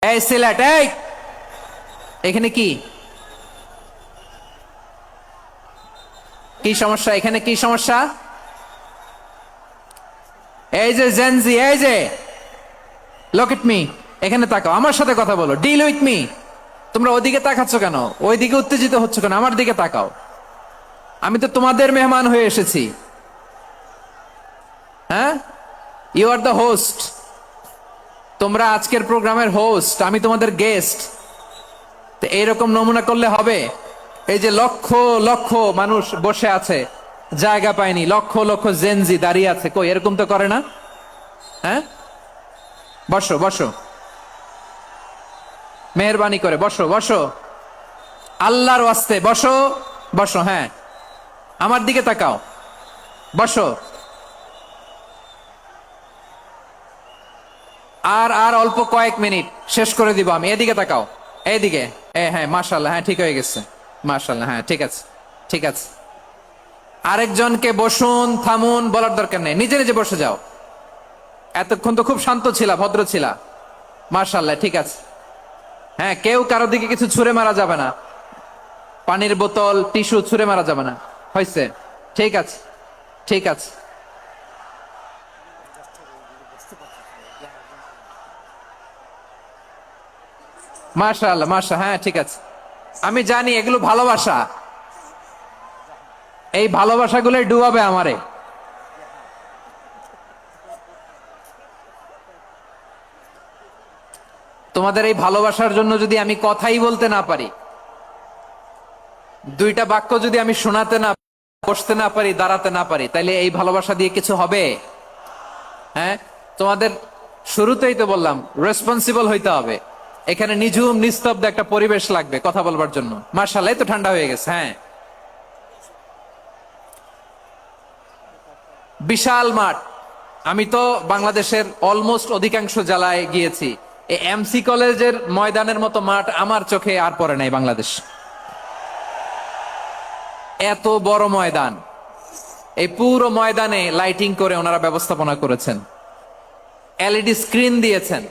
এই সিলেট, এই এখানে কি কি সমস্যা? এখানে কি সমস্যা? এই যে জেনজি, এই যে লুক এট মি, এখানে তাকাও, আমার সাথে কথা বলো, ডিল উইথ মি। তোমরা ওইদিকে তাকাচ্ছ কেন? ওইদিকে উত্তেজিত হচ্ছ কেন? আমার দিকে তাকাও, আমি তো তোমাদের মেহমান হয়ে এসেছি। হ্যাঁ, ইউ আর দ্য হোস্ট। তোমরা আজকের প্রোগ্রামের হোস্ট, আমি তোমাদের গেস্ট। তো এইরকম নমুনা করলে হবে? এই যে লক্ষ লক্ষ মানুষ বসে আছে, জায়গা পায়নি, লক্ষ লক্ষ জেনজি দাঁড়িয়ে আছে, কই এরকম তো করে না। হ্যাঁ, বসো বসো, মেহরবানি করে বসো বসো, আল্লাহর ওয়াস্তে বসো বসো। হ্যাঁ, আমার দিকে তাকাও, বসো। আর আর অল্প কয়েক মিনিট, শেষ করে দিব আমি। এদিকে তাকাও, এইদিকে। হ্যাঁ, মাশাআল্লাহ, হ্যাঁ ঠিক হয়ে গেছে, মাশাআল্লাহ, হ্যাঁ ঠিক আছে, ঠিক আছে। আরেকজনকে বসুন থামুন বলার দরকার নেই, নিজে নিজে বসে যাও। এতক্ষণ তো খুব শান্ত ছিলা, ভদ্র ছিলা, মাশাআল্লাহ, ঠিক আছে। হ্যাঁ, কেউ কারো দিকে কিছু ছুঁড়ে মারা যাবে না, পানির বোতল, টিস্যু ছুঁড়ে মারা যাবে না, হয়েছে? ঠিক আছে, ঠিক আছে। মাশাআল্লাহ, হ্যাঁ ঠিক আছে। আমি জানি এগুলো ভালোবাসা, এই ভালোবাসাগুলোই ডুবাবে আমারে। তোমাদের এই ভালোবাসার জন্য যদি আমি কথাই বলতে না পারি, দুইটা বাক্য যদি আমি শোনাতে না, বসতে না পারি, দাঁড়াতে না পারি, তাইলে এই ভালোবাসা দিয়ে কিছু হবে? হ্যাঁ, তোমাদের শুরুতেই তো বললাম রেসপন্সিবল হইতে হবে। এখানে নিঝুম নিস্তব্ধ একটা পরিবেশ লাগবে কথা বলবার জন্য। মাশাআল্লাহ, তো ঠান্ডা হয়ে গেছে। হ্যাঁ, বিশাল মাঠ। আমি তো বাংলাদেশের অলমোস্ট অধিকাংশ জেলায় গিয়েছি, এই এমসি কলেজের ময়দানের মতো মাঠ আমার চোখে আর পড়ে নাই বাংলাদেশ। এত বড় ময়দান, এই পুরো ময়দানে লাইটিং করে ওনারা ব্যবস্থাপনা করেছেন, এলইডি স্ক্রিন দিয়েছেন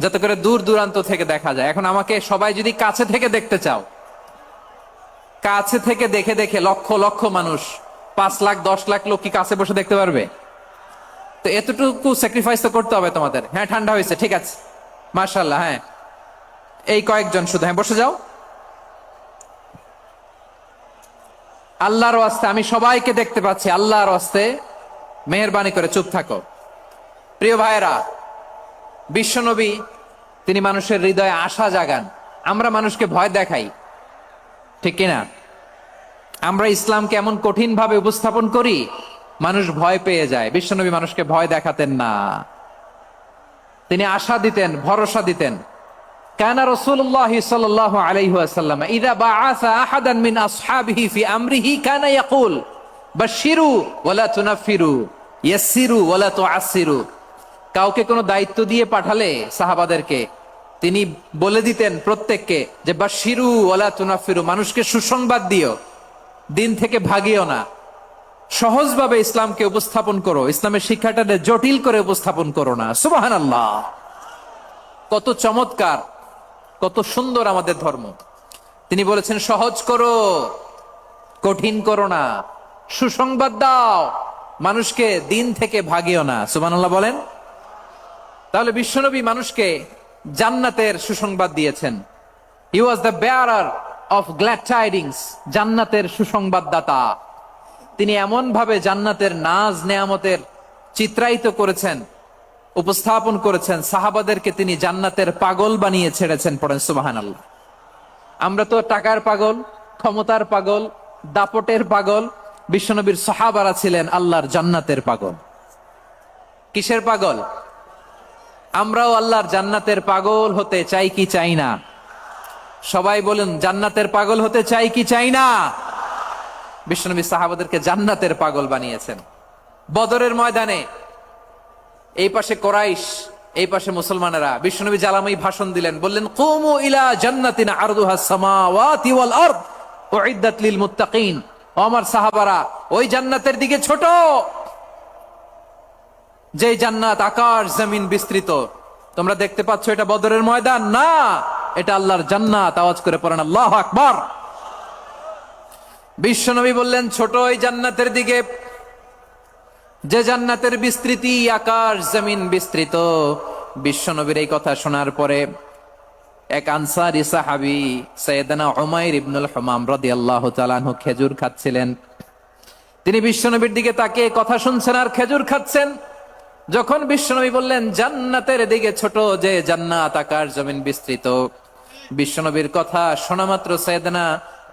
যাতে করে দূর দূরান্ত থেকে দেখা যায়। এখন আমাকে সবাই যদি কাছে থেকে দেখতে চাও, কাছে থেকে দেখে দেখে লক্ষ লক্ষ মানুষ, 5 লাখ 10 লাখ লোক কি কাছে বসে দেখতে পারবে? তো এতটুকু স্যাক্রিফাইস তো করতে হবে তোমাদের। হ্যাঁ, ঠান্ডা হয়েছে, ঠিক আছে, মাশাআল্লাহ। হ্যাঁ, এই কয়েকজন শুধু, হ্যাঁ বসে যাও। আল্লাহর ওয়াস্তে আমি সবাইকে দেখতে পাচ্ছি, আল্লাহর ওয়াস্তে মেহেরবানি করে চুপ থাকো। প্রিয় ভাইয়েরা, বিশ্বনবী তিনি মানুষের হৃদয়ে আশা জাগান। আমরা মানুষকে ভয় দেখাই, ঠিক কিনা? আমরা ইসলামকে এমন কঠিন ভাবে উপস্থাপন করি, মানুষ ভয় পেয়ে যায়। বিশ্বনবী মানুষকে ভয় দেখাতেন না, তিনি আশা দিতেন, ভরসা দিতেন। কানা রাসূলুল্লাহ সাল্লাল্লাহু আলাইহি ওয়াসাল্লাম ইযা বাআসা আহাদান মিন আসহাবিহি ফি আমরিহি কানা ইয়াকুল বাশশিরু ওয়ালা তুনাফিরু ইয়াসসিরু ওয়ালা তুআসসিরু। কাউকে কোনো দায়িত্ব দিয়ে পাঠালে সাহাবাদেরকে তিনি বলে দিতেন প্রত্যেককে যে বাশশিরু ওয়ালা তুনাফিরু, মানুষকে সুসংবাদ দিও, দিন থেকে ভাগিও না। সহজভাবে ইসলামকে উপস্থাপন করো, ইসলামের শিক্ষাটাকে জটিল করে উপস্থাপন করো না। সুবহানাল্লাহ, কত চমৎকার, কত সুন্দর আমাদের ধর্ম। তিনি বলেছেন সহজ করো, কঠিন করো না, সুসংবাদ দাও, মানুষকে দিন থেকে ভাগিও না। সুবহানাল্লাহ বলেন। তাহলে বিশ্বনবী মানুষকে জান্নাতের সুসংবাদ দিয়েছেন। He was the bearer of glad tidings, জান্নাতের সুসংবাদদাতা। তিনি এমন ভাবে জান্নাতের নাজ নেয়ামতের চিত্রায়িত করেছেন, উপস্থাপন করেছেন, সাহাবাদেরকে তিনি জান্নাতের পাগল বানিয়ে ছেড়েছেন। পড়েন সুবহানাল্লাহ। আমরা তো টাকার পাগল, ক্ষমতার পাগল, দাপটের পাগল। বিশ্বনবীর সাহাবারা ছিলেন আল্লাহর জান্নাতের পাগল। কিসের পাগল? আমরাও আল্লাহর জান্নাতের পাগল হতে চাই কি চাই না? সবাই বলেন, জান্নাতের পাগল হতে চাই কি চাই না? বিশ্বনবী সাহাবাদেরকে জান্নাতের পাগল বানিয়েছেন। বদরের ময়দানে এই পাশে কোরাইশ, এই পাশে মুসলমানেরা। বিশ্বনবী জ্বালাময়ী ভাষণ দিলেন, বললেন কুমু ইলা জান্নাতিন আরদুহাস সামাওয়াতি ওয়াল আরদ উইদ্দাত লিল মুত্তাকিন। ও আমার সাহাবারা, ওই জান্নাতের দিকে ছোট, যে জান্নাত আকাশ জমিন বিস্তৃত, তোমরা দেখতে পাচ্ছ এটা বদরের ময়দান না, এটা আল্লাহর জান্নাত। আওয়াজ করে পড়েন আল্লাহু আকবার। বিশ্বনবী বললেন, ছোট ওই জান্নাতের দিকে যে জান্নাতের বিস্তৃতি আকাশ জমিন বিস্তৃত। বিশ্বনবীর এই কথা শোনার পরে এক আনসারী সাহাবী সাইয়েদনা উমাইর ইবনুল হুমাম রাদিয়াল্লাহু তাআলা আনহু খেজুর খাচ্ছিলেন। তিনি বিশ্বনবীর দিকে তাকিয়ে কথা শুনছেন আর খেজুর খাচ্ছেন। যখন বিশ্বনবী বললেন জান্নাতের দিকে ছোট যে জান্নাত আকাশ জমিন বিস্তৃত, বিশ্বনবীর কথা শোনা মাত্র সাইয়েদনা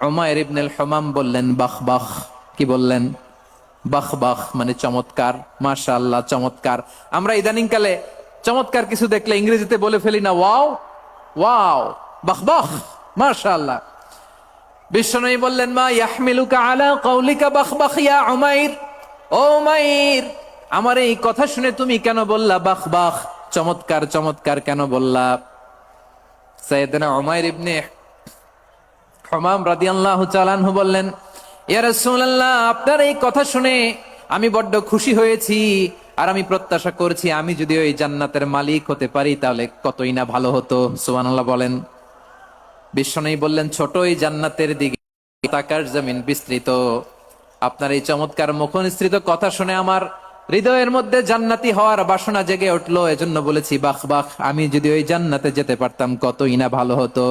উমাইর ইবনুল হুমাম বললেন বাহ বাহ। কি বললেন? বাহ বাহ মানে চমৎকার, মাশাআল্লাহ চমৎকার। আমরা ইদানিং কালে চমৎকার কিছু দেখলে ইংরেজিতে বলে ফেলি না ওয়াও ওয়াও, বাহ বাহ, মাশাআল্লাহ। বিশ্বনবী বললেন মা ইয়াহমিলুকা আলা কাউলিকা বাহ বাহ ইয়া উমাইর। ও উমাইর, আমার এই কথা শুনে তুমি কেন বললা বাহ বাহ, চমৎকার চমৎকার কেন বললা? সাইয়েদনা উমাইর ইবনে হুমাম রাদিয়াল্লাহু তাআলা আনহু বললেন, ইয়া রাসূলুল্লাহ, আপনার এই কথা শুনে আমি বড্ড খুশি হয়েছি, আর আমি প্রত্যাশা করছি আমি যদি ওই জান্নাতের মালিক হতে পারি তাহলে কতই না ভালো হতো। সুবহানাল্লাহ বলেন। বিশ্বনবী বললেন, ছোট ওই জান্নাতের দিকে আকাশ জমিন বিস্তৃত। আপনার এই চমৎকার মুখনিসৃত কথা শুনে আমার হৃদয়ের মধ্যে জান্নাতি হওয়ার বাসনা জেগে উঠলো, এজন্য বলেছি বাহ বাহ, আমি যদি ওই জান্নাতে যেতে পারতাম কতই না ভালো হতো।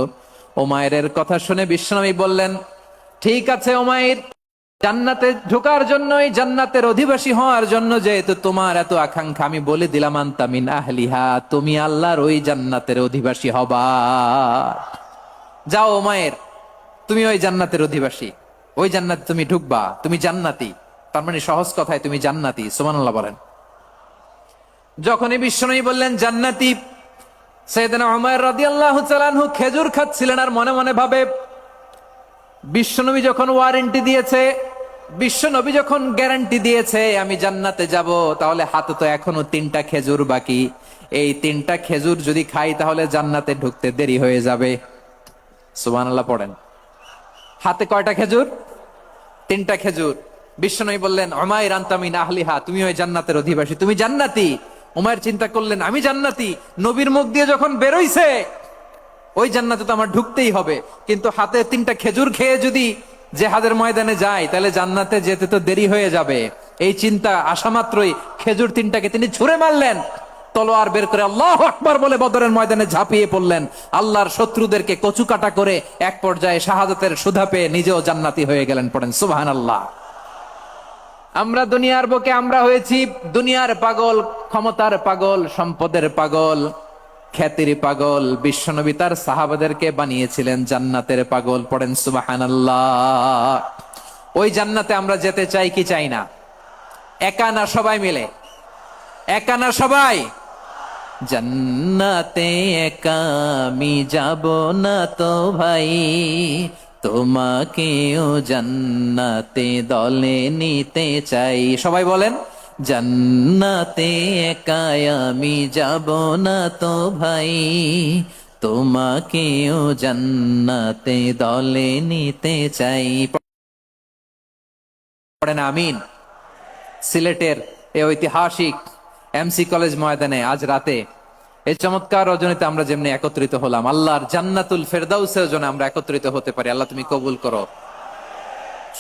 উমাইরের কথা শুনে বিশ্বনবী বললেন, ঠিক আছে উমাইর, জান্নাতে ঢোকার জন্য, জান্নাতের অধিবাসী হওয়ার জন্য যেহেতু তোমার এত আকাঙ্ক্ষা, আমি বলে দিলাম আনতা মিন আহলিহা, তুমি আল্লাহর ওই জান্নাতের অধিবাসী হবা। যাও উমাইর, তুমি ওই জান্নাতের অধিবাসী, ওই জান্নাতে তুমি ঢুকবা, তুমি জান্নাতি। তার মানে সহজ কথায় তুমি জান্নাতি। সুবহানাল্লাহ বলেন। যখনই বিশ্বনবী বললেন জান্নাতি, সাইয়েদনা উমাইর রাদিয়াল্লাহু তাআলা আনহু খেজুর খাচ্ছিলেন আর মনে মনে ভাবে, বিশ্বনবী যখন ওয়ারেন্টি দিয়েছে, বিশ্বনবী যখন গ্যারান্টি দিয়েছে আমি জান্নাতে যাব, তাহলে হাতে তো এখনো 3টা খেজুর বাকি। এই 3টা খেজুর যদি খাই তাহলে জান্নাতে ঢুকতে দেরি হয়ে যাবে। সুবহানাল্লাহ পড়েন। হাতে কয়টা খেজুর? 3টা খেজুর। বিশ্বনবী বললেন, উমাইর আনতা মিন আহলিহা, তুমি ওই জান্নাতের অধিবাসী, তুমি জান্নাতি। উমাইর চিন্তা করলেন, আমি জান্নাতি, নবীর মুখ দিয়ে যখন বেরোইছে ওই জান্নাতে তো আমার ঢুকতেই হবে, কিন্তু হাতে 3টা খেজুর খেয়ে যদি জিহাদের ময়দানে যাই তাহলে জান্নাতে যেতে তো দেরি হয়ে যাবে। এই চিন্তা আসা মাত্রই খেজুর 3টাকে তিনি ছুঁড়ে মারলেন, তলোয়ার বের করে আল্লাহু আকবার বলে বদরের ময়দানে ঝাঁপিয়ে পড়লেন। আল্লাহর শত্রুদেরকে কচুকাটা করে এক পর্যায়ে শাহাদাতের সুধা পেয়ে নিজেও জান্নাতি হয়ে গেলেন। পড়েন সুবহানাল্লাহ। আমরা দুনিয়ার বুকে আমরা হয়েছি দুনিয়ার পাগল, ক্ষমতার পাগল, সম্পদের পাগল, খ্যাতির পাগল। বিশ্বনবী তার সাহাবাদেরকে বানিয়েছিলেন জান্নাতের পাগল। পড়েন সুবহানাল্লাহ। ওই জান্নাতে আমরা যেতে চাই কি চাই না? একা না সবাই মিলে? একা না সবাই? জান্নাতে একা আমি যাব না তো ভাই, তোমাকেও জান্নাতে দলে নিতে চাই। সবাই বলেন, জান্নাতে একা আমি যাব না তো ভাই, তোমাকেও জান্নাতে দলে নিতে চাই। পড়েন আমিন। সিলেটের এই ঐতিহাসিক এমসি কলেজ ময়দানে আজ রাতে এই চমৎকার রজনীতে আমরা যেমনি একত্রিত হলাম, আল্লাহর জান্নাতুল ফেরদাউসের জন্য আমরা একত্রিত হতে পারি। আল্লাহ তুমি কবুল করো।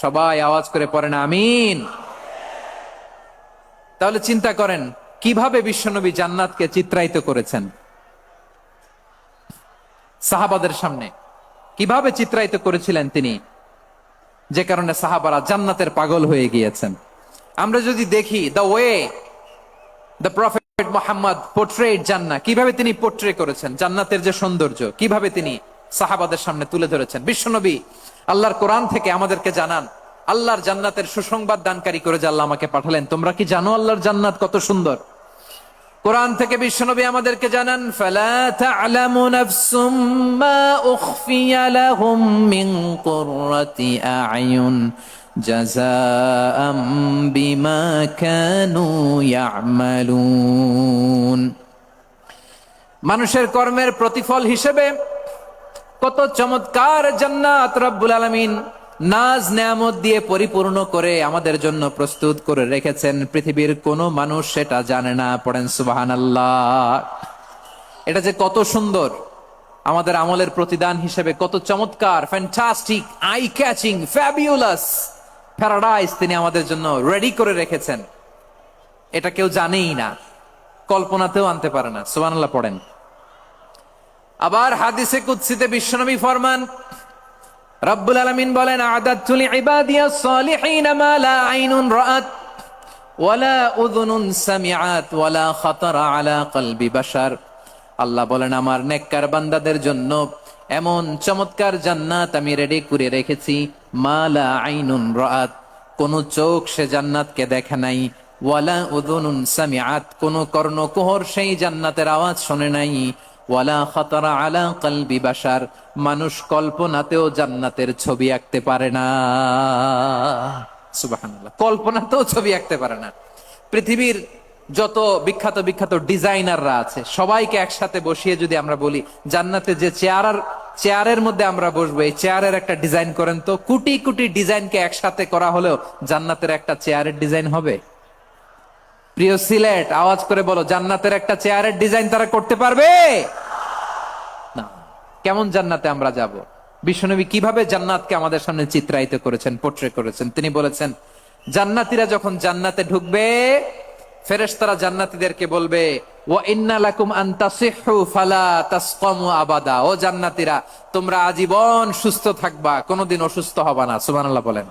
সবাই আওয়াজ করে পড়েন আমিন। তাহলে চিন্তা করেন কিভাবে বিশ্বনবী জান্নাতকে চিত্রায়িত করেছেন সাহাবাদের সামনে, কিভাবে চিত্রায়িত করেছিলেন তিনি, যে কারণে সাহাবারা জান্নাতের পাগল হয়ে গিয়েছেন। আমরা যদি দেখি the way the prophet Muhammad portrait জান্নাত, কিভাবে তিনি পোর্ট্রে করেছেন জান্নাতের যে সৌন্দর্য, কিভাবে তিনি সাহাবাদের সামনে তুলে ধরেছেন। বিশ্বনবী আল্লাহর কোরআন থেকে আমাদেরকে জানান আল্লাহর জান্নাতের সুসংবাদ দানকারী করে যে আল্লাহ আমাকে পাঠালেন। তোমরা কি জানো আল্লাহর জান্নাত কত সুন্দর? কোরআন থেকে বিশ্বনবী আমাদেরকে জানান, ফালা তা'লামু নাফসুম মা উখফিয়া লাহুম মিন কুররাতি আ'য়ুন জাযাআম বিমা কানু ইয়া'মালুন। মানুষের কর্মের প্রতিফল হিসেবে কত চমৎকার জান্নাত রব্বুল আলামিন নাজ নেয়ামত দিয়ে পরিপূর্ণ করে আমাদের জন্য প্রস্তুত করে রেখেছেন। পৃথিবীর কোন মানুষ সেটা জানে না। পড়েন সুবহানাল্লাহ। এটা যে কত সুন্দর, আমাদের আমলের প্রতিদান হিসেবে কত চমৎকার, fantastic, eye catching, fabulous paradise তিনি আমাদের জন্য রেডি করে রেখেছেন, এটা কেউ জানেই না, কল্পনাতেও আনতে পারে না। সুবহানাল্লাহ পড়েন। আবার হাদিসে কুদসিতে বিশ্বনবী ফরমান, রব্বুল আলামিন বলেন, আ'দাতু লিইবাদিয়াস সালিহিন মা লা আইনুন রাআত ওয়ালা উযুনুন সামিআত ওয়ালা খাতারা আলা কলবি বাশার। আল্লাহ বলেন, আমার নেককার বান্দাদের জন্য এমন চমৎকার জান্নাত আমি রেডি করে রেখেছি, মা লা আইনুন রাআত, কোন চোখ সে জান্নাতকে দেখে নাই, ওয়ালা উযুনুন সামিআত, কোন কর্ণকুহর সেই জান্নাতের আওয়াজ শোনে নাই, ওয়ালা খাতারা আলা কলবি বাশার, মানুষ কল্পনাতেও জান্নাতের ছবি আঁকতে পারে না। সুবহানাল্লাহ, কল্পনাতেও ছবি আঁকতে পারে না। পৃথিবীর যত বিখ্যাত বিখ্যাত ডিজাইনাররা আছে সবাইকে একসাথে বসিয়ে যদি আমরা বলি জান্নাতে যে চেয়ারের মধ্যে আমরা বসবো, এই চেয়ারের একটা ডিজাইন করেন তো, কোটি কোটি ডিজাইনকে একসাথে করা হলেও জান্নাতের একটা চেয়ারের ডিজাইন হবে? প্রিয় সিলেট, আওয়াজ করে বলো, জান্নাতের একটা চেয়ারের ডিজাইন তারা করতে পারবে না। কেমন জান্নাতে আমরা যাব? বিশ্বনবী কিভাবে জান্নাতকে আমাদের সামনে চিত্রায়িত করেছেন, পোট্রে করেছেন। তিনি বলেছেন, জান্নাতীরা যখন জান্নাতে ঢুকবে, ফেরেশতারা জান্নাতীদেরকে বলবে, ওয়া ইন্না লাকুম আন তাসিহু ফালা তাসকামু আবাদা, ও জান্নাতীরা, তোমরা আজীবন সুস্থ থাকবা, কোনোদিন অসুস্থ হবা না। সুবহানাল্লাহ বলেন।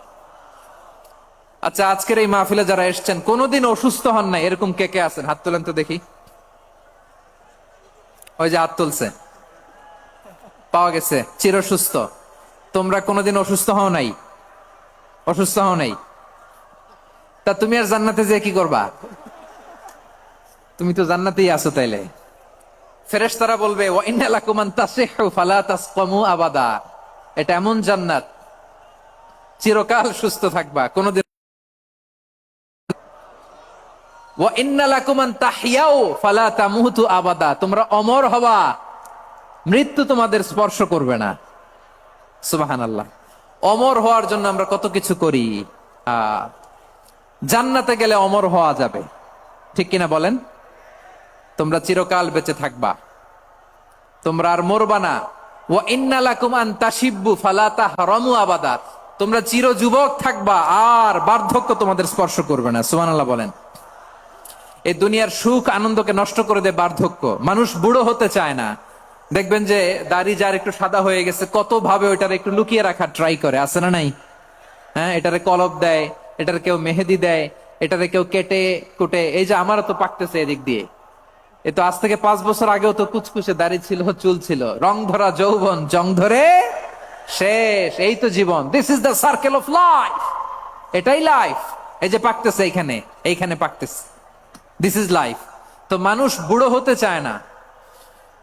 আচ্ছা, আজকের এই মাহফিলে যারা এসেছেন কোনোদিন অসুস্থ হন নাই, এরকম কে কে আছেন? হাত তোলেন তো দেখি। ওই যে হাত তুলছে, পাওয়া গেছে, চির সুস্থ। তোমরা কোনোদিন অসুস্থ হও নাই? অসুস্থ হও নাই? তা তুমি আর জান্নাতে যে কি করবা? তুমি তো জান্নাতেই আছো তাইলে। ফেরেশতারা বলবে, ওয়া ইন্না লাকুম আন তাসিহু ফালা তাসকামু আবাদা, এটা এমন জান্নাত চিরকাল সুস্থ থাকবা, কোনোদিন। ওয়া ইন্না লাকুম আন তাহইয়াউ ফালা তামুতু আবাদা, তোমরা অমর হবা, মৃত্যু তোমাদের স্পর্শ করবে না। সুবহানাল্লাহ। অমর হওয়ার জন্য আমরা কত কিছু করি। জান্নাতে গেলে অমর হওয়া যাবে, ঠিক কিনা বলেন? তোমরা চিরকাল বেঁচে থাকবা, তোমরা আর মরবা না। ওয়া ইন্না লাকুম আন তাশিব্বু ফালা তাহরামু আবাদা, তোমরা চির যুবক থাকবা, আর বার্ধক্য তোমাদের স্পর্শ করবে না। সুবহানাল্লাহ বলেন। এই দুনিয়ার সুখ আনন্দকে নষ্ট করে দেয় বার্ধক্য। মানুষ বুড়ো হতে চায় না। দেখবেন যে দাড়ি যার একটু সাদা হয়ে গেছে, কত ভাবে ওইটার একটু লুকিয়ে রাখার ট্রাই করে, আছে না নাই? হ্যাঁ, এটারে কলপ দেয়, এটার কেউ মেহেদি দেয়, এটারে কেউ কেটে কুটে। এই যে আমারও তো পাকতেছে এদিক দিয়ে, এ তো আজ থেকে 5 বছর আগেও তো কুচকুচে দাড়ি ছিল, চুল ছিল, রং ধরা যৌবন, জং ধরে শেষ। এই তো জীবন, this is the circle of life, এটাই লাইফ। এই যে পাকতেছে এইখানে, এইখানে পাকতেছে, দিস ইজ লাইফ। তো মানুষ বুড়ো হতে চায় না।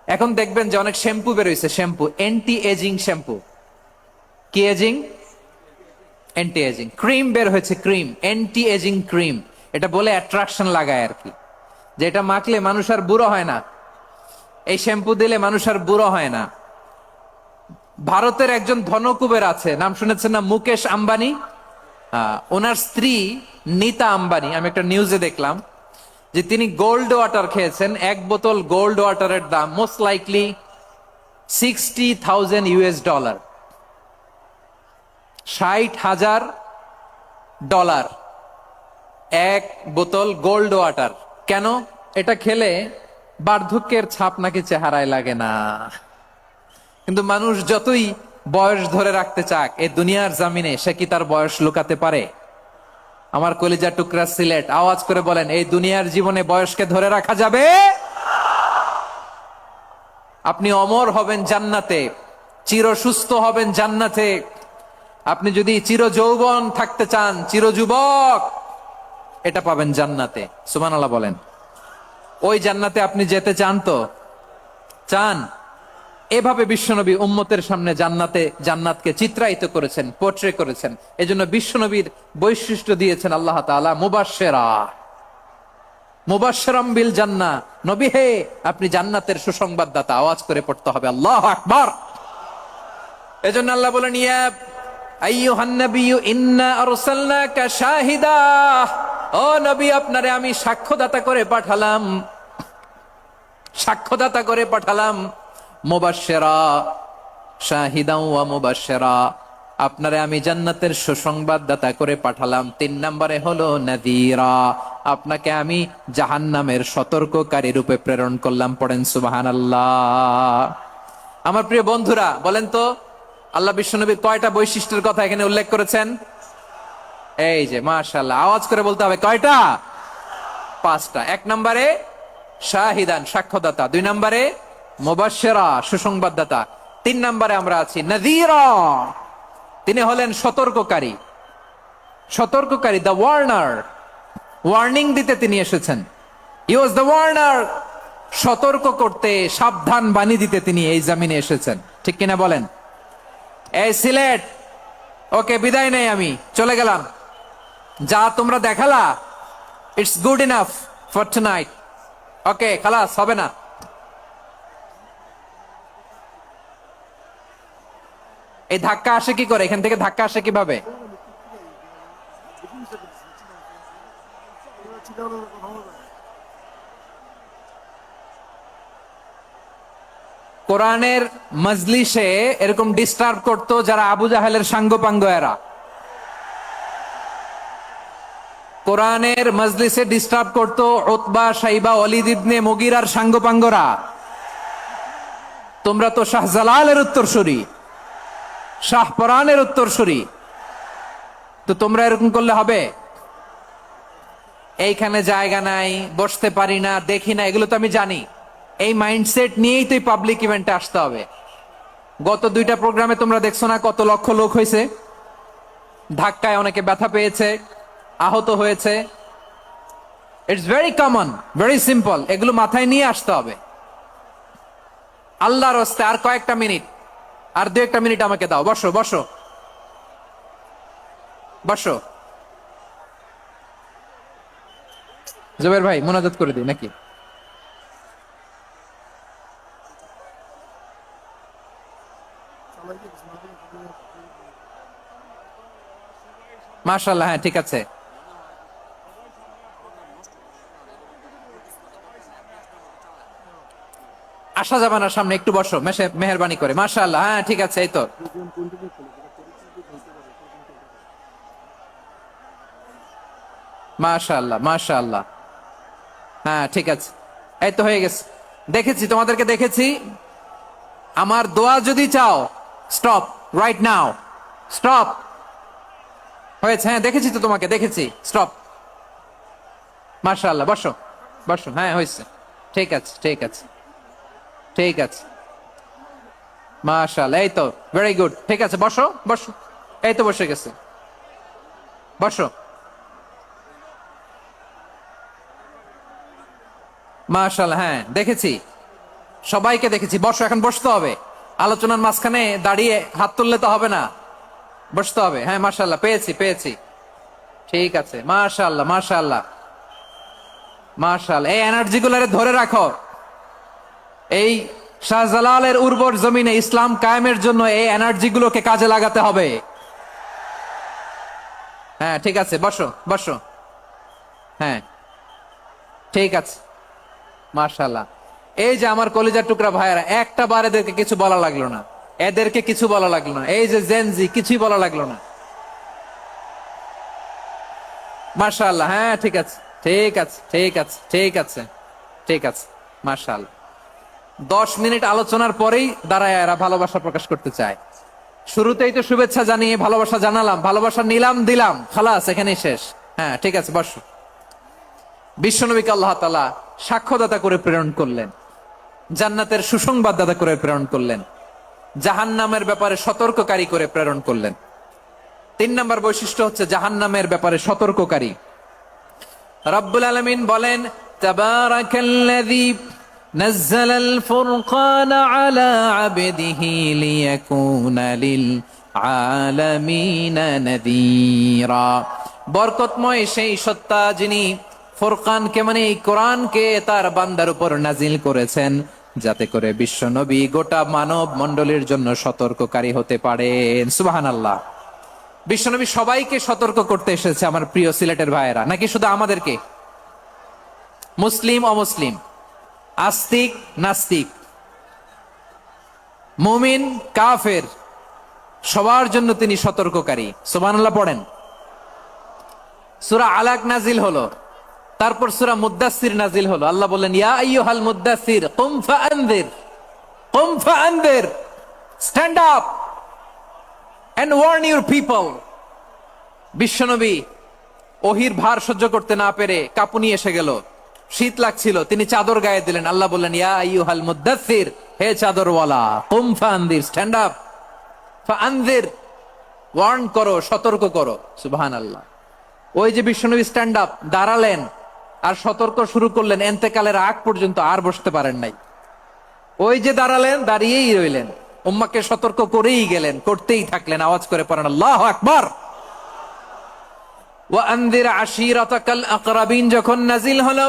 এখন দেখবেন যে অনেক শ্যাম্পু বেরোইছে, শ্যাম্পু, অ্যান্টি এজিং শ্যাম্পু। কি এজিং? Anti ageing. ক্রিম বের হয়েছে, ক্রিম, অ্যান্টি এজিং ক্রিম। এটা বলে অ্যাট্রাকশন লাগায় আর কি, যে এটা মাখলে মানুষ আর বুড়ো হয় না, এই শ্যাম্পু দিলে মানুষ আর বুড়ো হয় না। ভারতের একজন ধনকুবের আছে, নাম শুনেছেন না? মুকেশ আম্বানি। ওনার স্ত্রী নীতা আম্বানি, আমি একটা নিউজে দেখলাম যে তিনি গোল্ড ওয়াটার খেয়েছেন। 1 বোতল গোল্ড ওয়াটারের দাম মোস্ট লাইকলি $60,000, $60,000 1 বোতল গোল্ড ওয়াটার। কেন? এটা খেলে বার্ধক্যের ছাপ নাকি চেহারায় লাগে না। কিন্তু মানুষ যতই বয়স ধরে রাখতে চাক এই দুনিয়ার জামিনে, সে কি তার বয়স লুকাতে পারে? আমার কলিজা টুকরা সিলেট, আওয়াজ করে বলেন, এই দুনিয়ার জীবনে বয়সকে ধরে রাখা যাবে? আপনি অমর হবেন জান্নাতে, চির সুস্থ হবেন জান্নাতে। আপনি যদি চির যৌবন থাকতে চান, চির যুবক, এটা পাবেন জান্নাতে। সুবহানাল্লাহ বলেন। ওই জান্নাতে আপনি যেতে চান তো? চান? এভাবে বিশ্বনবী উম্মতের সামনে জান্নাতকে চিত্রায়িত করেছেন, পোট্রে করেছেন। এজন্য বিশ্বনবীর বৈশিষ্ট্য দিয়েছেন আল্লাহ তাআলা মুবাশশিরাম বিল জান্নাহ। নবী হে, আপনি জান্নাতের সুসংবাদদাতা। আওয়াজ করে পড়তে হবে আল্লাহু আকবার। এজন্য আল্লাহ বলেন, ইয়া আইয়ুহান নাবিয়্যু ইন্না আরসালনাকা শাহিদা, ও নবী, আপনারে আমি সাক্ষ্যদাতা করে পাঠালাম। সাক্ষ্যদাতা করে পাঠালাম, মুবাশশিরা শাহিদান ওয়া মুবাশশিরা, আপনারে আমি জান্নাতের সুসংবাদদাতা করে পাঠালাম। 3 নম্বরে হলো নাযীরা, আপনাকে আমি জাহান্নামের সতর্ককারী রূপে প্রেরণ করলাম। পড়েন সুবহানাল্লাহ। আমার প্রিয় বন্ধুরা, বলেন তো আল্লাহ বিশ্বনবীর কয়টা বৈশিষ্ট্যের কথা এখানে উল্লেখ করেছেন? এই যে মাশাআল্লাহ, আওয়াজ করে বলতে হবে, কয়টা? 5টা। 1 নম্বরে শাহিদান, সাক্ষ্যদাতা। 2 নম্বরে মুবাশশিরা, সুসংবাদদাতা। 3 নম্বরে আমরা আছি নাযীরা, তিনি হলেন সতর্ককারী। সতর্ককারী, দ্য ওয়ার্নার, ওয়ার্নিং দিতে তিনি এসেছেন। হি ওয়াজ দ্য ওয়ার্নার, সতর্ক করতে, সাবধান বাণী দিতে তিনি এই জমিনে এসেছেন। ঠিক কিনা বলেন? এই সিলেট, ওকে বিদায় নেই, আমি চলে গেলাম। যা তোমরা দেখালা, it's good enough for tonight. Okay, খালাস, হবে না। এই ধাক্কা আসে কি করে? এখান থেকে ধাক্কা আসে কিভাবে? কোরআনের মজলিসে এরকম ডিস্টার্ব করতো যারা আবু জাহেলের সাঙ্গপাঙ্গ এরা। কোরআনের মজলিসে ডিস্টার্ব করতো উতবা, শাইবা, ওয়ালিদ ইবনে মুগিরার সাঙ্গপাঙ্গরা। তোমরা তো শাহজালালের উত্তরসূরি, শাহপরানের উত্তরসূরি, তো তোমরা এরকম করলে হবে? এইখানে জায়গা নাই, বসতে পারি না, দেখি না, এগুলো তো আমি জানি। এই মাইন্ডসেট নিয়েই তো পাবলিক ইভেন্টে আসতে হবে। গত 2টা প্রোগ্রামে তোমরা দেখছো না কত লক্ষ লোক হয়েছে? ধাক্কায় অনেকে ব্যথা পেয়েছে, আহত হয়েছে। It's very common, very simple. এগুলো মাথায় নিয়ে আসতে হবে। আল্লাহর রাস্তে আর কয়েকটা মিনিট, আর 2-1 মিনিট আমাকে দাও। বসো বসো বসো। জুবের ভাই, মুনাজাত করে দিই নাকি? মাশাআল্লাহ, হ্যাঁ ঠিক আছে। আসা যাবে না সামনে, একটু বসো মেহেরবানি করে। মাশাআল্লাহ, হ্যাঁ ঠিক আছে। এই তো মাশাআল্লাহ, মাশাআল্লাহ, হ্যাঁ ঠিক আছে। এই তো হয়ে গেছে। দেখেছি, তোমাদেরকে দেখেছি। আমার দোয়া যদি চাও, স্টপ রাইট নাও, স্টপ। হয়েছে, হ্যাঁ দেখেছি তো, তোমাকে দেখেছি। স্টপ। মাশাআল্লাহ, বসো বসো। হ্যাঁ হয়েছে, ঠিক আছে ঠিক আছে ঠিক আছে। মাশাআল্লাহ, এই তো ভেরি গুড। ঠিক আছে, বসো বসো। এই তো বসে গেছে, বসো। মাশাআল্লাহ, হ্যাঁ দেখেছি, সবাইকে দেখেছি। বসো, এখন বসতে হবে। আলোচনার মাঝখানে দাঁড়িয়ে হাত তুললে তো হবে না, বসতে হবে। হ্যাঁ মাশাআল্লাহ, পেয়েছি পেয়েছি। ঠিক আছে, মাশাআল্লাহ মাশাআল্লাহ মাশাআল্লাহ। এই এনার্জি গুলারে ধরে রাখো। এই শাহজালালের উর্বর জমিনে ইসলাম কায়েমের জন্য এই এনার্জি গুলোকে কাজে লাগাতে হবে। হ্যাঁ ঠিক আছে, বসো বসো। হ্যাঁ ঠিক আছে, মাশাআল্লাহ। এই যে আমার কলিজার টুকরা ভাইয়েরা, একটা বার এদেরকে কিছু বলা লাগলো না, এদেরকে কিছু বলা লাগলো না। এই যে জেনজি, কিছুই বলা লাগলো না। মাশাআল্লাহ, হ্যাঁ ঠিক আছে ঠিক আছে ঠিক আছে ঠিক আছে ঠিক আছে। মাশাআল্লাহ। 10 মিনিট আলোচনার পরেই দাঁড়ায় এরা ভালোবাসা প্রকাশ করতে চায়। শুরুতেই তো শুভেচ্ছা জানিয়ে ভালোবাসা জানালাম, ভালোবাসা নিলাম, দিলাম, খালাস, এখানেই শেষ। হ্যাঁ ঠিক আছে, বসো। বিশ্বনবীকে আল্লাহ তাআলা সাক্ষ্যদাতা করে প্রেরণ করলেন, জান্নাতের সুসংবাদদাতা করে প্রেরণ করলেন, জাহান্নামের ব্যাপারে সতর্ককারী করে প্রেরণ করলেন। 3 নম্বর বৈশিষ্ট্য হচ্ছে জাহান্নামের ব্যাপারে সতর্ককারী। রব্বুল আলামিন বলেন, তাবারাকাল্লাযী নাযালাল ফুরকানা আলা আবদিহি লিয়াকুনা লিল আলামিনা নাযীরা। বরকতময় সেই সত্তা যিনি ফুরকানকে, মানে এই কোরআনকে তার বান্দার উপর নাজিল করেছেন, যাতে করে বিশ্ব নবী গোটা মানব মণ্ডলীর জন্য সতর্ককারী হতে পারেন। সুবহানাল্লাহ। বিশ্বনবী সবাইকে সতর্ক করতে এসেছে, আমার প্রিয় সিলেটের ভাইয়েরা, নাকি শুধু আমাদেরকে? মুসলিম অমুসলিম আস্তিক নাস্তিক, মুমিন কাফের, সবার জন্য তিনি সতর্ককারী। সুবহানাল্লাহ পড়েন। সূরা আলাক নাজিল হলো, তারপর সূরা মুদ্দাসসির নাজিল হলো। আল্লাহ বললেন, ইয়া আইয়ুহাল মুদ্দাসসির কুম ফাআনযির, কুম ফাআনযির, stand up and warn your people. বিশ্বনবী ওহির ভার সহ্য করতে না পেরে কাঁপুনি এসে গেল, শীত লাগছিল, তিনি চাদর গায়ে দিলেন। আল্লাহ বললেন, ইয়া আইয়ুহাল মুদ্দাসসির, হে চাদরওয়ালা, কুম ফাআনযির, স্ট্যান্ড আপ, ফাআনযির, ওয়ার্ন করো, সতর্ক করো। সুবহানাল্লাহ। ওই যে বিশ্বনবী স্ট্যান্ড আপ, দাঁড়ালেন আর সতর্ক শুরু করলেন, এন্তেকালের আগ পর্যন্ত আর বসতে পারেন নাই। ওই যে দাঁড়ালেন, দাঁড়িয়েই রইলেন, উম্মাকে সতর্ক করেই গেলেন, করতেই থাকলেন। আওয়াজ করে পড়েন আল্লাহু আকবার। ওয়া আনযির আশীরাতাকাল আকরাবিন যখন নাজিল হলো,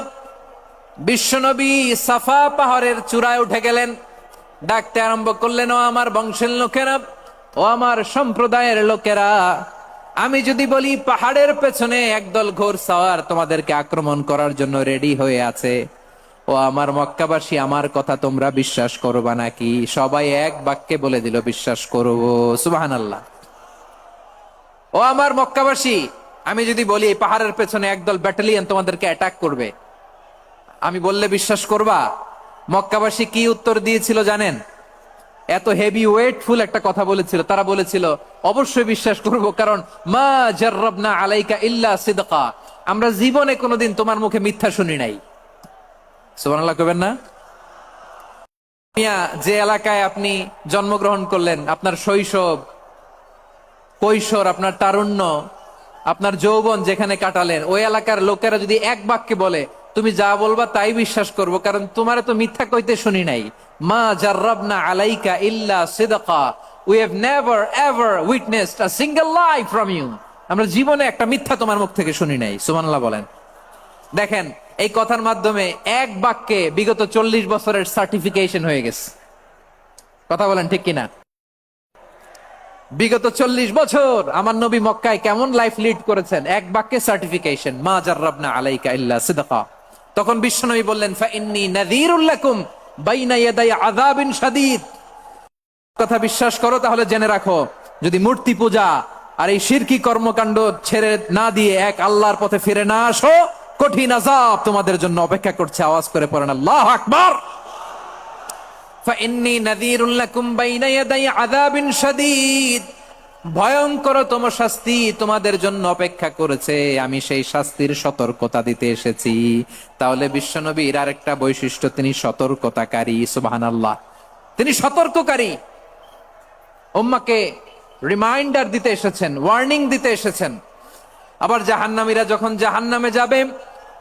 বিশ্বনবী সাফা পাহাড়ের চূড়ায় উঠে গেলেন, ডাকতে আরম্ভ করলেন, ও আমার বংশের লোকেরা, ও আমার সম্প্রদায়ের লোকেরা, আমি যদি বলি পাহাড়ের পেছনে একদল ঘোড়সাওয়ার তোমাদেরকে আক্রমণ করার জন্য রেডি হয়ে আছে, ও আমার মক্কাবাসী, আমার কথা তোমরা বিশ্বাস করবা নাকি? সবাই এক বাক্যে বলে দিল, বিশ্বাস করব। সুবহানাল্লাহ। ও আমার মক্কাবাসী, আমি যদি বলি এই পাহাড়ের পেছনে একদল ব্যাটালিয়ন তোমাদেরকে অ্যাটাক করবে, আমি বললে বিশ্বাস করবা? মক্কাবাসী কি উত্তর দিয়েছিল জানেন? এত হেভি ওয়েটফুল একটা কথা বলেছিল। তারা বলেছিল, অবশ্যই বিশ্বাস করব, কারণ মা জাররাবনা আলাইকা ইল্লা সিদকা, আমরা জীবনে কোনোদিন তোমার মুখে মিথ্যা শুনি নাই। সুবহানাল্লাহ কইবেন না? যে এলাকায় আপনি জন্মগ্রহণ করলেন, আপনার শৈশব, কৈশোর, আপনার তারুণ্য, আপনার যৌবন যেখানে কাটালেন, ওই এলাকার লোকেরা যদি এক বাক্যে বলে, তুমি যা বলবা তাই বিশ্বাস করব, কারণ তোমারে তো মিথ্যা কইতে শুনি নাই। মা জাররাবনা আলাইকা ইল্লা সিদকা, we have never ever witnessed a single lie from you, আমরা জীবনে একটা মিথ্যা তোমার মুখ থেকে শুনি নাই। সুবহানাল্লাহ বলেন। দেখেন, এই কথার মাধ্যমে এক বাক্যে বিগত 40 বছরের সার্টিফিকেশন হয়ে গেছে। কথা বলেন ঠিক কিনা? বিগত 40 বছর আমার নবী মক্কায় কেমন লাইফ লিড করেছেন, এক বাক্যে সার্টিফিকেশন, মা জাররাবনা আলাইকা ইল্লা সিদকা। তখন বিশ্বনবী বললেন, ফাইন্নী নাযীরুল লাকুম বাইনা ইয়াদাই আযাবিন শাদীদ। কথা বিশ্বাস করো, তাহলে জেনে রাখো, যদি মূর্তি পূজা আর এই শিরকি কর্মকাণ্ড ছেড়ে না দিয়ে এক আল্লাহর পথে ফিরে না আসো, কঠিন আযাব তোমাদের জন্য অপেক্ষা করছে। আওয়াজ করে পড়েন আল্লাহু আকবার। ফাইন্নী নাযীরুল লাকুম বাইনা ইয়াদাই আযাবিন শাদীদ, ভয়ঙ্করতম শাস্তি তোমাদের জন্য অপেক্ষা করেছে, আমি সেই শাস্তির সতর্কতা দিতে এসেছি। তাহলে বিশ্বনবীর আরেকটা বৈশিষ্ট্য, তিনি সতর্কতাকারী। সুবহানাল্লাহ। তিনি সতর্ককারী, উম্মাকে রিমাইন্ডার দিতে এসেছেন, ওয়ার্নিং দিতে এসেছেন। আবার জাহান্নামীরা যখন জাহান্নামে যাবে,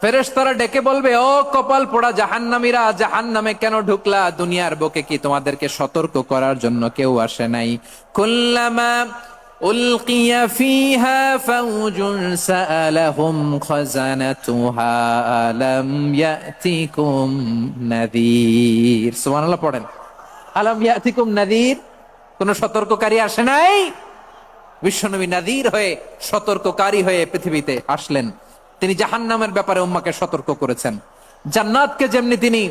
ফেরেশতারা ডেকে বলবে, ও কপাল পোড়া জাহান্নামীরা, জাহান্নামে কেন ঢুকলা? দুনিয়ার বুকে কি তোমাদেরকে সতর্ক করার জন্য কেউ আসে নাই? কুল্লামা উলকিয়া ফিহা ফাউজুন সাআলাহুম খাযানাতুহা আলাম ইয়াতিকুম নাযীর। সুবহানাল্লাহ পড়েন। আলাম ইয়াতিকুম নাযীর, কোন সতর্ককারী আসে নাই? বিশ্বনবী নাযীর হয়ে, সতর্ককারী হয়ে পৃথিবীতে আসলেন। তিনি জাহান্নামের ব্যাপারে উম্মাকে সতর্ক করেছেন। জান্নাতকে যেমনি তিনি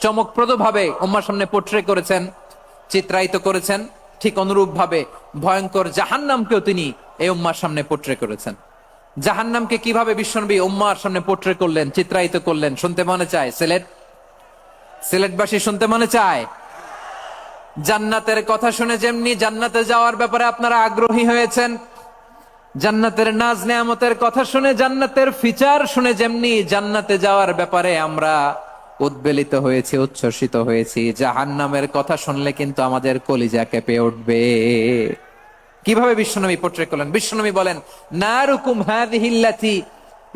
চমকপ্রদ ভাবে উম্মার সামনে পোট্রে করেছেন, চিত্রায়িত করেছেন, ঠিক অনুরূপ ভাবে ভয়ঙ্কর জাহান্নামকেও তিনি এই উম্মার সামনে পোট্রে করেছেন। জাহান্নামকে কিভাবে বিশ্বনবী উম্মার সামনে পোট্রে করলেন, চিত্রায়িত করলেন, শুনতে মনে চায়? সিলেটবাসী শুনতে মনে চায়? জান্নাতের কথা শুনে যেমনি জান্নাতে যাওয়ার ব্যাপারে আপনারা আগ্রহী হয়েছেন, জান্নাতের নাজ নেয়ামতের কথা শুনে, জান্নাতের ফিচার শুনে যেমনি জান্নাতে যাওয়ার ব্যাপারে আমরা উদ্বেলিত হয়েছি, উচ্ছ্বসিত হয়েছি, জাহান্নামের কথা শুনলে কিন্তু আমাদের কলিজা কেঁপে উঠবে। কিভাবে বিশ্বনবী পোট্রে করলেন? বিশ্বনবী বলেন, নারুকুম হাযিহিল্লাতী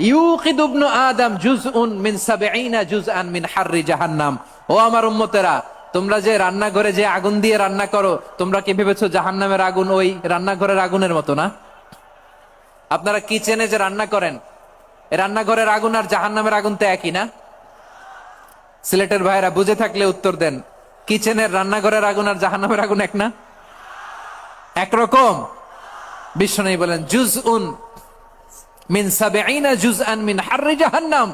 ইউকিদু ইবনু আদম জুজউন মিন ৭০ জুজআন মিন হাররি জাহান্নাম। ও আমার উম্মতেরা, তোমরা যে রান্নাঘরে যে আগুন দিয়ে রান্না করো, তোমরা কি ভেবেছো জাহান্নামের আগুন ওই রান্নাঘরের আগুনের মতো না? আপনারা কিচেনে যে রান্না করেন, রান্নাঘরের আগুন আর জাহান্নামের আগুন তো একই না? সিলেটের ভাইরা বুঝে থাকলে উত্তর দেন, কিচেনের রান্নাঘরের আগুন আর জাহান্নামের আগুন এক না? একরকম? বিশ্বনবী বলেন, জুজউন মিন ৭০ জুজআন মিন হাররি জাহান্নাম,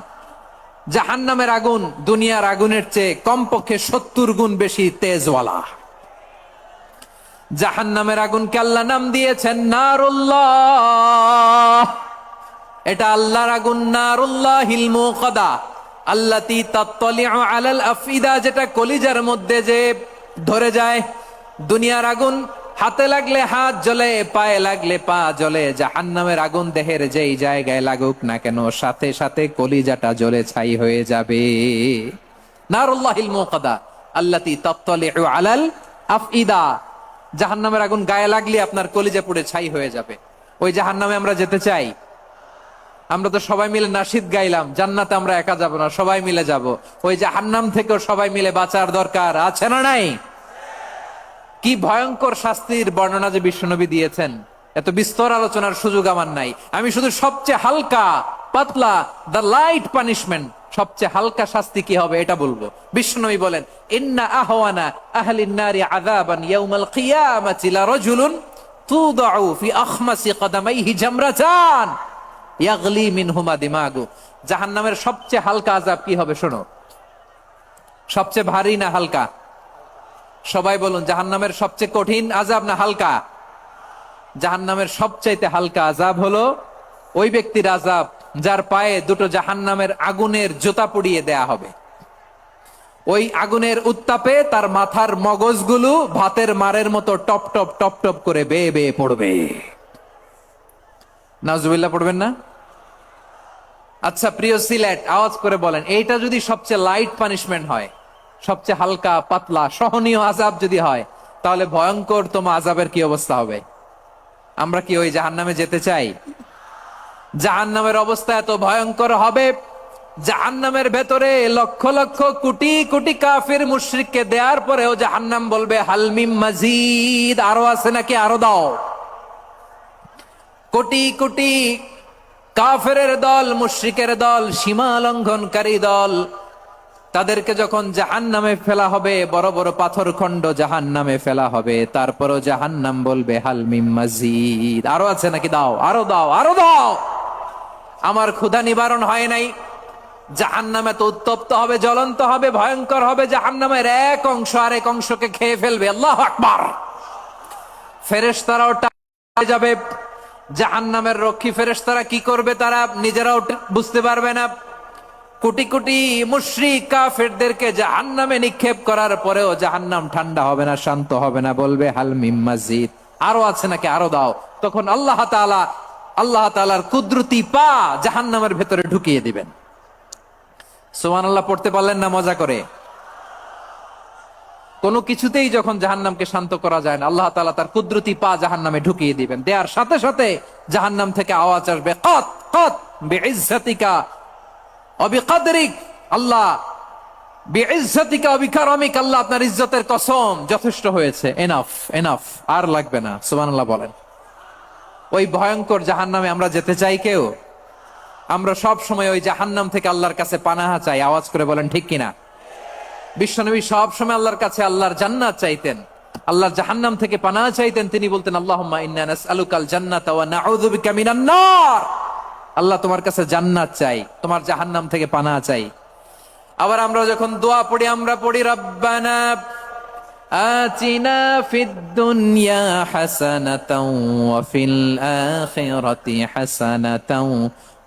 জাহান্নামের আগুন দুনিয়ার আগুনের চেয়ে কমপক্ষে 70 গুণ বেশি তেজওয়ালা। জাহান্নামের আগুনকে আল্লাহ নাম দিয়েছেন নারুল্লাহ। এটা আল্লাহর আগুন, নারুল্লাহিল মুকাদা আল্লাতী তাত্তালিউ আলাল আফইদা, যেটা কলিজার মধ্যে যে ধরে যায়। দুনিয়ার আগুন হাতে লাগলে হাত জ্বলে, পায়ে লাগলে পা জ্বলে। জাহান্নামের আগুন দেহের যেই জায়গায় লাগুক না কেন সাথে সাথে কলিজাটা জ্বলে ছাই হয়ে যাবে। নারুল্লাহিল মুকাদা আল্লাতী তাত্তালিউ আলাল আফইদা, জাহান্নামের আগুন গায়ে লাগলে আপনার কলিজা পুড়ে ছাই হয়ে যাবে। ওই জাহান্নামে আমরা যেতে চাই? আমরা তো সবাই মিলে নাশিদ গাইলাম, জান্নাতে আমরা একা যাব না, সবাই মিলে যাব। ওই জাহান্নাম থেকেও সবাই মিলে বাঁচার দরকার আছে না নাই? কি ভয়ঙ্কর শাস্তির বর্ণনা যে বিশ্বনবী দিয়েছেন, এত বিস্তর আলোচনার সুযোগ আমার নাই। আমি শুধু সবচেয়ে হালকা পাতলা, দ্য লাইট পানিশমেন্ট, সবচেয়ে হালকা শাস্তি কি হবে এটা বলবো। বিশ্বনবী বলেন, ইন্না আহওয়ানা আহলিন নারি আযাবান ইয়াউমাল কিয়ামাতি লারাজুলুন তুদাউ ফি আখমাসি কদামাইহি জামরাতান ইয়াগলি মিনহুমা দিমাগু। জাহান্নামের সবচেয়ে হালকা আযাব কি হবে শোনো। সবচেয়ে ভারী না হালকা? সবাই বলুন, জাহান্নামের সবচেয়ে কঠিন আযাব না হালকা? জাহান্নামের সবচাইতে হালকা আযাব হলো ওই ব্যক্তির আযাব যার পায়ে দুটো জাহান্নামের আগুনের জুতা পুড়িয়ে দেয়া হবে। ওই আগুনের উত্তাপে তার মাথার মগজগুলো ভাতের মারের মতো টপ টপ টপ টপ করে বেয়ে বেয়ে পড়বে। নাউজুবিল্লাহ পড়বেন না? আচ্ছা প্রিয় সিলেট, আওয়াজ করে বলেন, এইটা যদি সবচেয়ে লাইট পানিশমেন্ট হয়, সবচেয়ে হালকা পাতলা সহনীয় আযাব যদি হয়, তাহলে ভয়ঙ্কর তোমা আযাবের কি অবস্থা হবে? আমরা কি ওই জাহান্নামে যেতে চাই? জাহান্নামের অবস্থা এত ভয়ঙ্কর হবে, জাহান্নামের ভেতরে লক্ষ লক্ষ কোটি কোটি কাফির মুশরিককে দেওয়ার পরেও জাহান্নাম বলবে হালমিম মাজিদ, আরো আছে নাকি, আরো দাও। কোটি কোটি কাফেরের দল, মুশরিকের দল, সীমা লঙ্ঘনকারী দল, তাদেরকে যখন জাহান্নামে ফেলা হবে, বড় বড় পাথর খণ্ড জাহান্নামে ফেলা হবে, তারপরও জাহান্নাম বলবে হালমিম মাজিদ, আরো আছে নাকি, দাও, আরো দাও, আরো দাও। আমার ক্ষুধা নিবারণ হয় নাই। জাহান্নামে তো উত্তপ্ত হবে, জ্বলন্ত হবে, ভয়ঙ্কর হবে। জাহান্নামের এক অংশ আরেক অংশকে খেয়ে ফেলবে। আল্লাহু আকবার। ফেরেশতারাও যাবে। জাহান্নামের রক্ষী ফেরেশতারা কি করবে তারা নিজেরাও বুঝতে পারবে না। কোটি কোটি মুশরিক কাফেরদেরকে জাহান্নামে নিক্ষেপ করার পরেও জাহান্নাম ঠান্ডা হবে না, শান্ত হবে না, বলবে হাল মিম মাজিদ, আরো আছে নাকি, আরো দাও। তখন আল্লাহ তাআলার কুদরতি পা জাহান্নামের ভেতরে ঢুকিয়ে দিবেন। সুবহানাল্লাহ পড়তে পারলেন না মজা করে? কোনো কিছুতেই যখন জাহান্নামকে শান্ত করা যায় না, আল্লাহ তাআলা তার কুদরতি পা জাহান্নামে ঢুকিয়ে দিবেন। দেয়ার সাথে সাথে জাহান্নাম থেকে আওয়াজ আসবে, কত কত বিইজ্জাতিকা ওয়া বিকদরিক, আল্লাহ বিইজ্জাতিকা ওয়া বিকারামিক, আল্লাহ আপনার ইজ্জতের কসম, যথেষ্ট হয়েছে, এনাফ এনাফ, আর লাগবে না। সুবহানাল্লাহ বলেন। ওই ভয়ঙ্কর জাহান্নামে আমরা যেতে চাই কেউ? আমরা সব সময় ওই জাহান্নাম থেকে আল্লাহর কাছে পানাহা চাই। আওয়াজ করে বলেন ঠিক কিনা? বিশ্বনবী সব সময় আল্লাহর কাছে আল্লাহর জান্নাত চাইতেন, আল্লাহর জাহান্নাম থেকে পানাহা চাইতেন। তিনি বলতেন, আল্লাহুম্মা ইন্না নাসআলুকাল জান্নাতা ওয়া নাউযু বিকা মিনান নার। আল্লাহ তোমার কাছে জান্নাত চাই, তোমার জাহান্নাম থেকে পানাহা চাই। আবার আমরা যখন দোয়া পড়ি, আমরা পড়ি রব্বানা আতিনা ফিদ দুনিয়া হাসানাতাও ওয়া ফিল আখিরাতি হাসানাতাও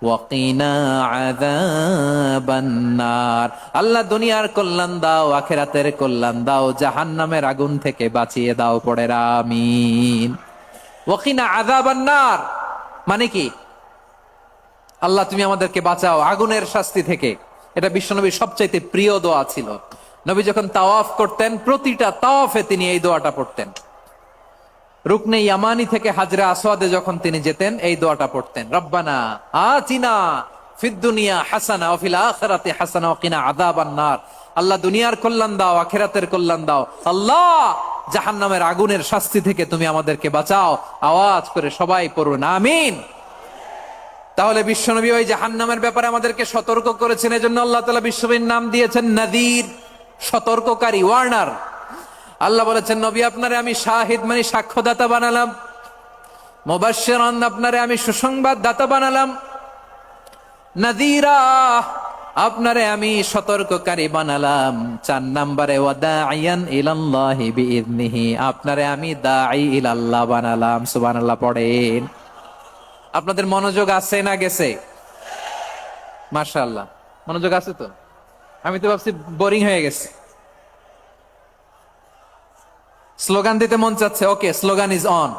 ওয়া কিনা আযাবান নার। আল্লাহ দুনিয়ার কল্যাণ দাও, আখিরাতের কল্যাণ দাও, জাহান্নামের আগুন থেকে বাঁচিয়ে দাও, পড়ে আমিন। ওয়া কিনা আযাবান নার মানে কি? আল্লাহ তুমি আমাদেরকে বাঁচাও আগুনের শাস্তি থেকে। এটা বিশ্বনবীর সবচাইতে প্রিয় দোয়া ছিল। নবী যখন তাওয়াফ করতেন, প্রতিটা তাওয়াফে তিনি এই দোয়াটা পড়তেন। রুকনে ইয়ামানি থেকে হাজরে আসওয়াদে যখন তিনি যেতেন, এই দোয়াটা পড়তেন, রব্বানা আতিনা ফিদ দুনিয়া হাসানা ওয়া ফিল আখিরাতি হাসানা ওয়া কিনা আযাবান নার। আল্লাহ দুনিয়ার কল্যাণ দাও, আখিরাতের কল্যাণ দাও। আল্লাহ জাহান্নামের আগুনের শাস্তি থেকে তুমি আমাদেরকে বাঁচাও। আওয়াজ করে সবাই পড়ুন আমিন। তাহলে বিশ্বনবী ওই জাহান্নামের ব্যাপারে আমাদেরকে সতর্ক করেছেন। এজন্য আল্লাহ তাআলা বিশ্বনবীর নাম দিয়েছেন নাযীর, সতর্ককারী, ওয়ার্নার। আল্লাহ বলেছেন, নবী আপনারে আমি শাহিদ মানে সাক্ষ্যদাতা বানালাম, মুবাশশিরান আপনারে আমি সুসংবাদ দাতা বানালাম, নাযীরা আপনারে আমি সতর্ককারী বানালাম। 4 নম্বরে ওয়াদাইয়ান ইলাল্লাহি বিইذনিহি, আপনারে আমি দাঈ ইলাল্লাহ বানালাম। সুবহানাল্লাহ পড়েন। আপনাদের মনোযোগ আছে না গেছে? মাশাআল্লাহ, মনোযোগ আছে তো? আমি তো ভাবছি বোরিং হয়ে গেছে। স্লোগান দিতে মন চাচ্ছে। ওকে, স্লোগান ইজ অন।